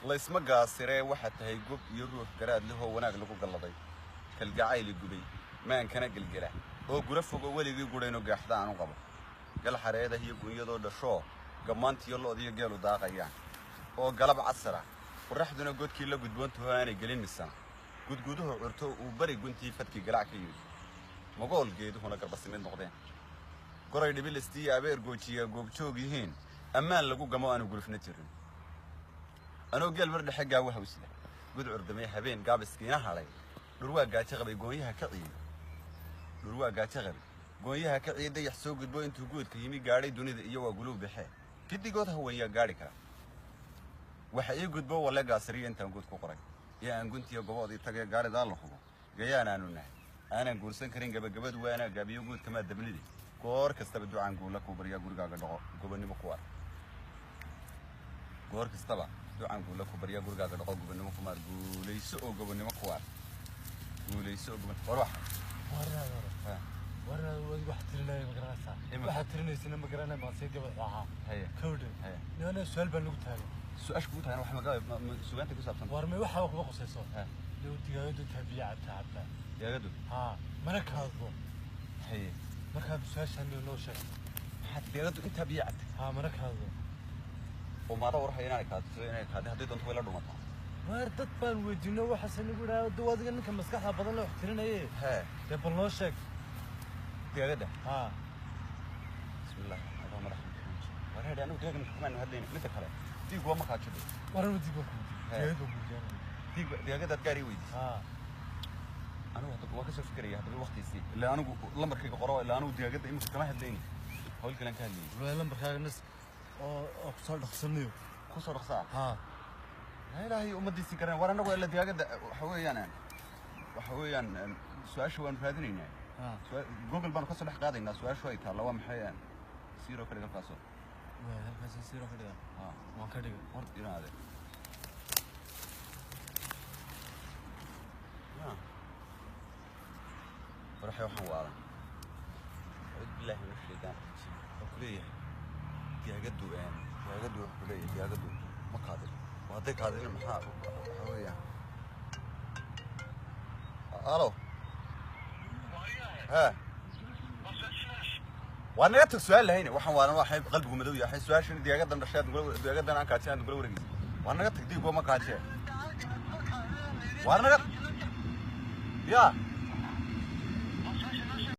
laysma gaasiree waxa tahay gob iyo ruux garaad leh oo wanaag lagu galladay kalgacayl gubay maan kana gelgela oo gura fogo waligii gurayno gaaxda aan u qabo gal xareeda iyo gunyadoo dhasho gamaantiyo loodiyo geelu daaqayaan oo galab casara qorraxduna godkii la gudboonto aanay gelin misan gudguduhu curto uu bari guntii fadki galaac ka yimid magool geeduhuna garbasimid noqdeen goray dhibilistii abeer goojiya goobjoog yihiin ammaan lagu gamo aanu gurufna jirin anoo geel mar dhexe gaawa hawsida gud curdamay habeen gaabiskiina halay dhurwaa gaajo qabay goonyaha ka ciiday goonyaha ka ciiday yax soo gudbo intuu guudka yimi gaadhay dunida iyo waa guluub bixee gidigood hawaya gaadhi kara waxa ii gudbo walla gaasariyo intaan guud ku qoray iyo aan guntiyo goboodii tagay gaaridaa la hubo gayaan aanu nahay aanan guursan karin gabagabadu waana gaabiyo guud kama dabnidi goor kastaba ducaan guula ku bariya gurigaaga dhaqo gobonimo ku war goor kastaba ducaan guula ku bariya gurigaaga dhaqo gobonimo ku maar guulayso oo gobonimo ku war warna wax tirinay magarasa waxa tirinaysina magarana ma sii gabad aha kowdin nana su'aal baan lagu taagay su'aashku u tahay wax ma su'aanta ku saabsan warmay waxa wax ku qosayso loo digaagadu tabiicada digaagadu mana kaadbo marka su'aashan loo sheeg digaagadu inta biicada mana kaadbo oo maada war hayna kaadto inay kaadhay hadii doonto wala dhumato war dad baan weydiino waxa san ugu dhaado wadiga ninka maskaxda badan loo ixtirinayay bal loo sheeg digaagada bismillah allahumma rahmah warada anu digaagna kuma hadlayna mid kale diigu ma kaajido waran diigu digaagada gaari weydiis anu waa ka soo fikiraya hadaba waqtiisi ilaa anigu lambarkayga qoro ilaa anigu digaagada imika kama hadlayni hawl kale ka hadlayay lambarkaaga nas oo ku soo dhaqsanayo ilaahay umadiisi karaan war anagu ila digaagada waxa weeyaan su'aasha waan raadinaynaa Google baan ka soo dhex qaadaynaa su'aashu ay taala waa maxay siro ka dhigan kaaso halkaas siro ka dhigan waan ka dhigan hor inaade farxay waxaan waalan billahi min shaytaan kulliye digaagadu kulliye digaagadu ma qaadin وهذا كذا المحار هوية ألو ها وأنا جت السؤال هنا وانا واحد قلبه مدوي الحين سؤال شنو دي أقدر نشاط نقول دي أقدر أنا كاتشان نقول ورقي وأنا جت دي قوم كاتشان وأنا جت يا